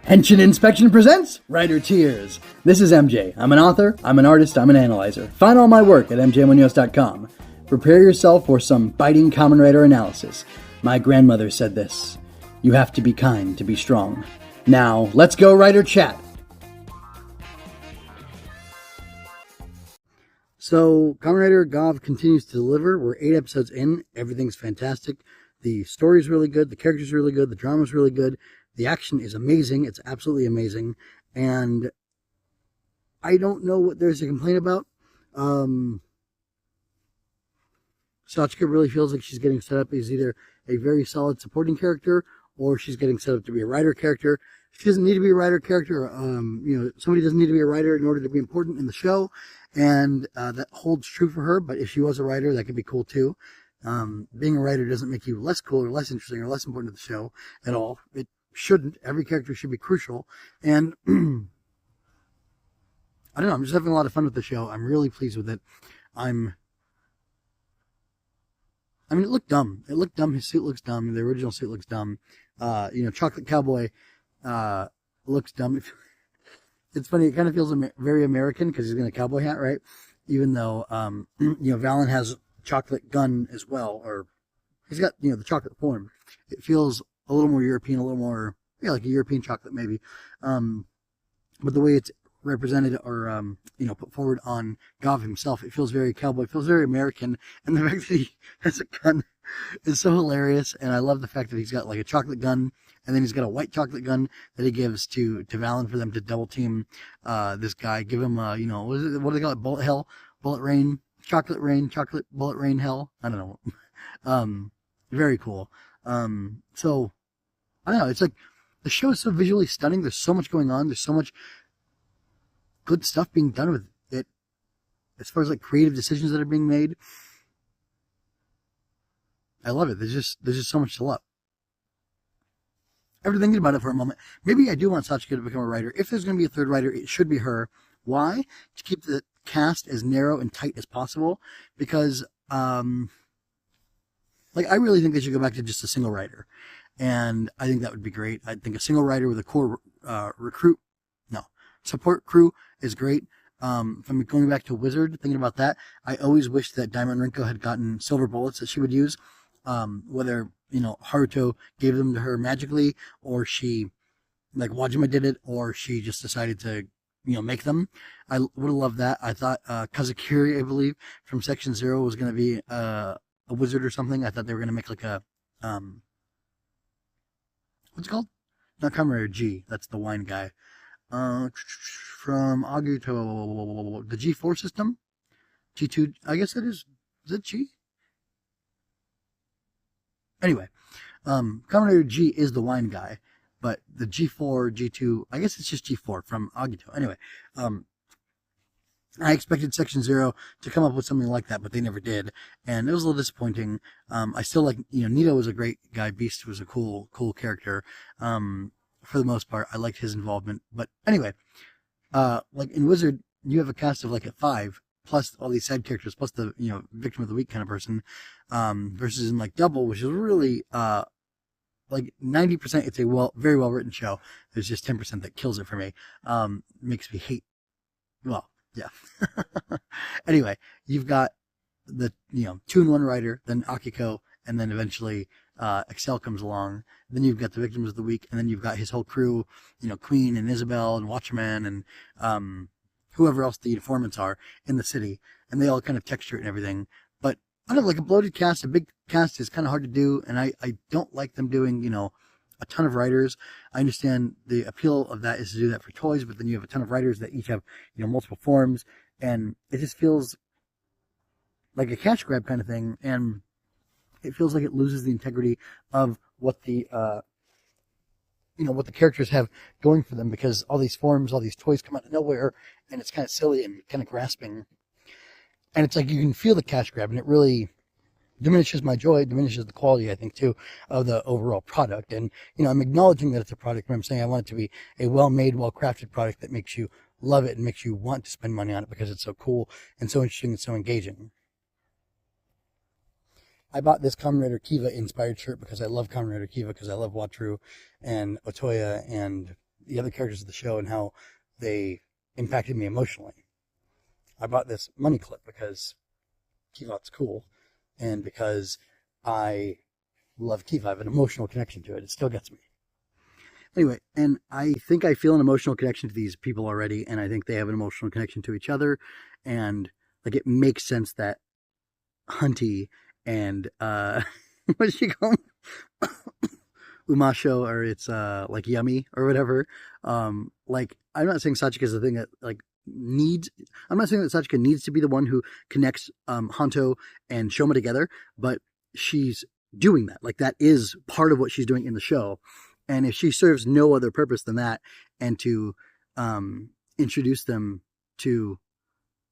Henshin Inspection presents Writer Tears. This is MJ. I'm an author, I'm an artist, I'm an analyzer. Find all my work at mjmunoz.com. Prepare yourself for some biting Kamen Rider analysis. My grandmother said this: you have to be kind to be strong. Now, let's go writer chat. So, Kamen Rider Gavv continues to deliver. We're 8 episodes in. Everything's fantastic. The story's really good. The character's really good. The drama's really good. The action is amazing. It's absolutely amazing. And I don't know what there's to complain about. Sachika really feels like she's getting set up as either a very solid supporting character or she's getting set up to be a writer character. She doesn't need to be a writer character. Somebody doesn't need to be a writer in order to be important in the show. And that holds true for her. But if she was a writer, that could be cool too. Being a writer doesn't make you less cool or less interesting or less important to the show at all. It shouldn't. Every character should be crucial. And I don't know. I'm just having a lot of fun with the show. I'm really pleased with it. It looked dumb. It looked dumb. His suit looks dumb. The original suit looks dumb. Chocolate Cowboy looks dumb. It's funny. It kind of feels very American because he's got a cowboy hat, right? Even though, Valen has chocolate gun as well, or he's got, the chocolate form. It feels a little more European, a little more, like a European chocolate maybe. But the way it's represented or, put forward on Gavv himself, it feels very cowboy, it feels very American. And the fact that he has a gun is so hilarious. And I love the fact that he's got like a chocolate gun and then he's got a white chocolate gun that he gives to Valen for them to double team, this guy, give him, what do they call it? Bullet hell, bullet rain, chocolate bullet rain hell. I don't know. Very cool. So I don't know. It's like the show is so visually stunning. There's so much going on. There's so much good stuff being done with it as far as like creative decisions that are being made. I love it. There's just so much to love. After thinking about it for a moment, maybe I do want Sachika to become a writer. If there's going to be a third writer, it should be her. Why? To keep the cast as narrow and tight as possible. Because, I really think they should go back to just a single writer. And I think that would be great. I think a single writer with a core support crew is great. If I'm going back to Wizard, thinking about that, I always wish that Diamond Rinko had gotten silver bullets that she would use. Whether, Haruto gave them to her magically, or she, like Wajima did it, or she just decided to, make them. I would have loved that. I thought Kazakiri, I believe, from Section 0 was going to be a wizard or something. I thought they were going to make like a, what's it called? Not Kamen Rider G. That's the wine guy. From Agito, the G4 system? G2, I guess it is. Is it G? Anyway, Kamen Rider G is the wine guy, but the G4, G2, I guess it's just G4 from Agito. Anyway, I expected Section 0 to come up with something like that, but they never did, and it was a little disappointing. I still like, Nito was a great guy, Beast was a cool character. For the most part, I liked his involvement, but anyway, like in Wizard, you have a cast of like 5, plus all these side characters, plus the, victim of the week kind of person, versus in like Double, which is really, like 90%, it's a very well written show. There's just 10% that kills it for me. Makes me hate, well, yeah. Anyway, you've got the, 2-in-1 writer, then Akiko, and then eventually, Excel comes along. Then you've got the victims of the week, and then you've got his whole crew, Queen and Isabel and Watchman and, whoever else the informants are in the city, and they all kind of texture it and everything. But I don't know, like a bloated cast, a big cast is kind of hard to do, and I don't like them doing, a ton of writers. I understand the appeal of that is to do that for toys, but then you have a ton of writers that each have, multiple forms, and it just feels like a cash grab kind of thing, and it feels like it loses the integrity of what the, what the characters have going for them, because all these forms, all these toys come out of nowhere, and it's kind of silly and kind of grasping. And it's like you can feel the cash grab, and it really diminishes my joy, diminishes the quality, I think, too, of the overall product. And, I'm acknowledging that it's a product, but I'm saying I want it to be a well-made, well-crafted product that makes you love it and makes you want to spend money on it because it's so cool and so interesting and so engaging. I bought this Kamen Rider Kiva inspired shirt because I love Kamen Rider Kiva, because I love Watru and Otoya and the other characters of the show and how they impacted me emotionally. I bought this money clip because Kivot's cool, and because I love Kiva. I have an emotional connection to it. It still gets me. Anyway, and I think I feel an emotional connection to these people already, and I think they have an emotional connection to each other, and like it makes sense that Hunty and what did she call him? Umasho, or it's like Yummy or whatever. Like I'm not saying Sachika is the thing that like needs. I'm not saying that Sachika needs to be the one who connects Hanto and Shoma together, but she's doing that. Like that is part of what she's doing in the show. And if she serves no other purpose than that, and to introduce them to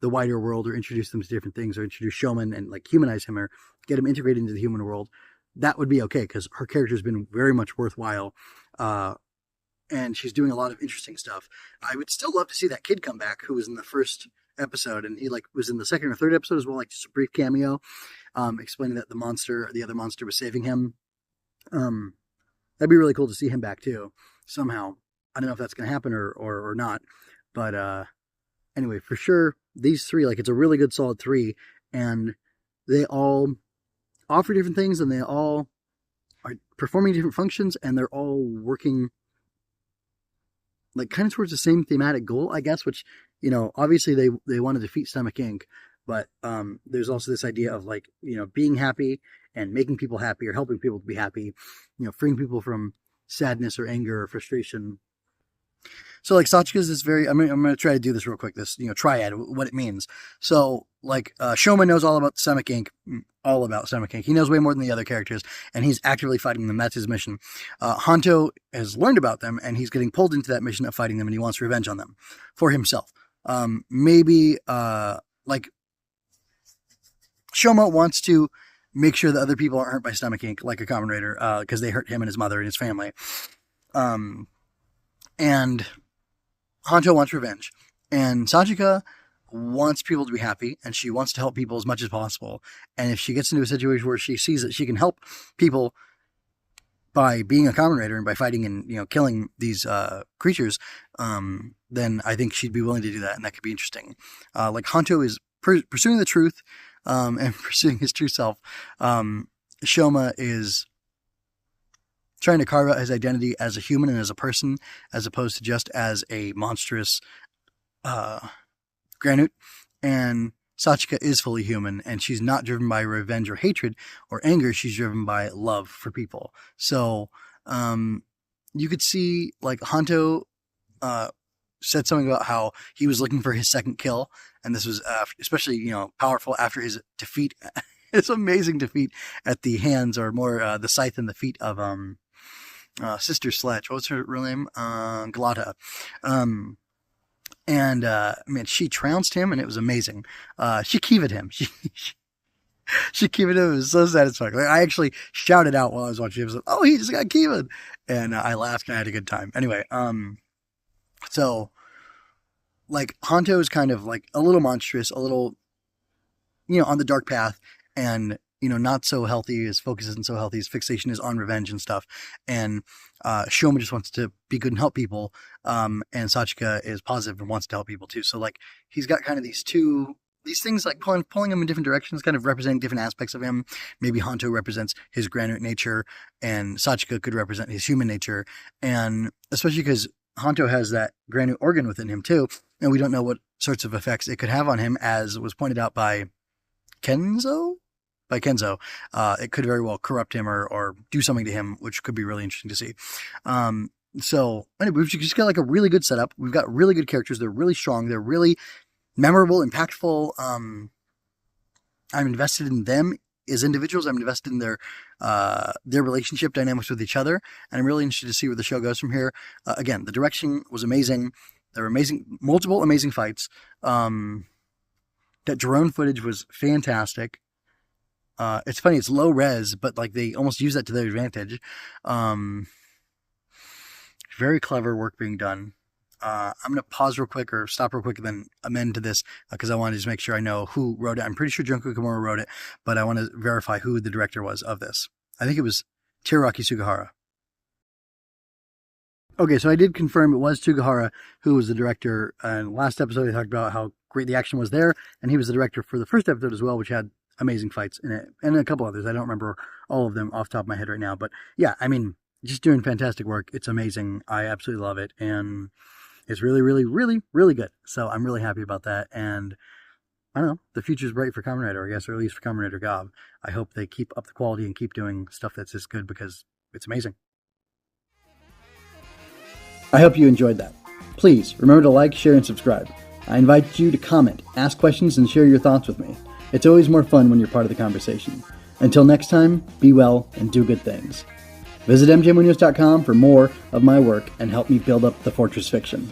the wider world, or introduce them to different things, or introduce Shoman and like humanize him, or get him integrated into the human world, that would be okay, because her character's been very much worthwhile. And she's doing a lot of interesting stuff. I would still love to see that kid come back who was in the first episode, and he like was in the second or third episode as well, like just a brief cameo, explaining that the other monster was saving him. That'd be really cool to see him back too, somehow. I don't know if that's going to happen or not, but anyway, for sure, these three, like it's a really good solid three, and they all offer different things, and they all are performing different functions, and they're all working like kind of towards the same thematic goal, I guess, which, you know, obviously they want to defeat Stomach Inc., but there's also this idea of like, you know, being happy and making people happy, or helping people to be happy, you know, freeing people from sadness or anger or frustration. So like Sachika's is very, I'm going to try to do this real quick, this, you know, triad, what it means. So like Shoma knows all about Stomach Inc., all about Stomach Inc. He knows way more than the other characters, and he's actively fighting them. That's his mission. Hanto has learned about them, and he's getting pulled into that mission of fighting them, and he wants revenge on them for himself. Maybe like Shoma wants to make sure that other people aren't hurt by Stomach Inc., like a Kamen Rider, because they hurt him and his mother and his family. And Hanto wants revenge. And Sachika wants people to be happy, and she wants to help people as much as possible. And if she gets into a situation where she sees that she can help people by being a Kamen Rider and by fighting and, you know, killing these creatures, then I think she'd be willing to do that, and that could be interesting. Like Hanto is pursuing the truth, and pursuing his true self. Shoma is trying to carve out his identity as a human and as a person, as opposed to just as a monstrous granite. And Sachika is fully human, and she's not driven by revenge or hatred or anger. She's driven by love for people. So you could see like Hanto said something about how he was looking for his second kill, and this was especially, you know, powerful after his defeat, his amazing defeat at the hands, or more the scythe and the feet of Sister Sledge. What's her real name? Galata. And man, she trounced him, and it was amazing. She Kiva'd him. She Kiva'd him. It was so satisfying. Like, I actually shouted out while I was watching it. I was like, "Oh, he just got Kiva'd," and I laughed and I had a good time. Anyway, so like Hanto is kind of like a little monstrous, a little, you know, on the dark path, and, you know, not so healthy. His focus isn't so healthy. His fixation is on revenge and stuff. And Shoma just wants to be good and help people. And Sachika is positive and wants to help people too. So like he's got kind of these things like pulling him in different directions, kind of representing different aspects of him. Maybe Hanto represents his granite nature, and Sachika could represent his human nature. And especially because Hanto has that granite organ within him too, and we don't know what sorts of effects it could have on him, as was pointed out by Kenzo. It could very well corrupt him or do something to him, which could be really interesting to see. So anyway, we've just got like a really good setup. We've got really good characters. They're really strong. They're really memorable, impactful. I'm invested in them as individuals. I'm invested in their relationship dynamics with each other, and I'm really interested to see where the show goes from here. Again, the direction was amazing. There were multiple amazing fights. That drone footage was fantastic. It's funny, it's low res, but like they almost use that to their advantage. Very clever work being done. I'm going to pause real quick, or stop real quick, and then amend to this, because I want to just make sure I know who wrote it. I'm pretty sure Junko Kimura wrote it, but I want to verify who the director was of this. I think it was Teraraki Sugihara. Okay, so I did confirm it was Tugahara who was the director. And last episode, I talked about how great the action was there, and he was the director for the first episode as well, which had amazing fights in it, and a couple others. I don't remember all of them off the top of my head right now, but yeah, I mean, just doing fantastic work. It's amazing. I absolutely love it, and it's really, really, really, really good. So I'm really happy about that, and I don't know, the future's bright for Kamen Rider, I guess, or at least for Kamen Rider Gavv. I hope they keep up the quality and keep doing stuff that's this good because it's amazing. I hope you enjoyed that. Please remember to like, share, and subscribe. I invite you to comment, ask questions, and share your thoughts with me. It's always more fun when you're part of the conversation. Until next time, be well and do good things. Visit mjmunoz.com for more of my work and help me build up the Fortress Fiction.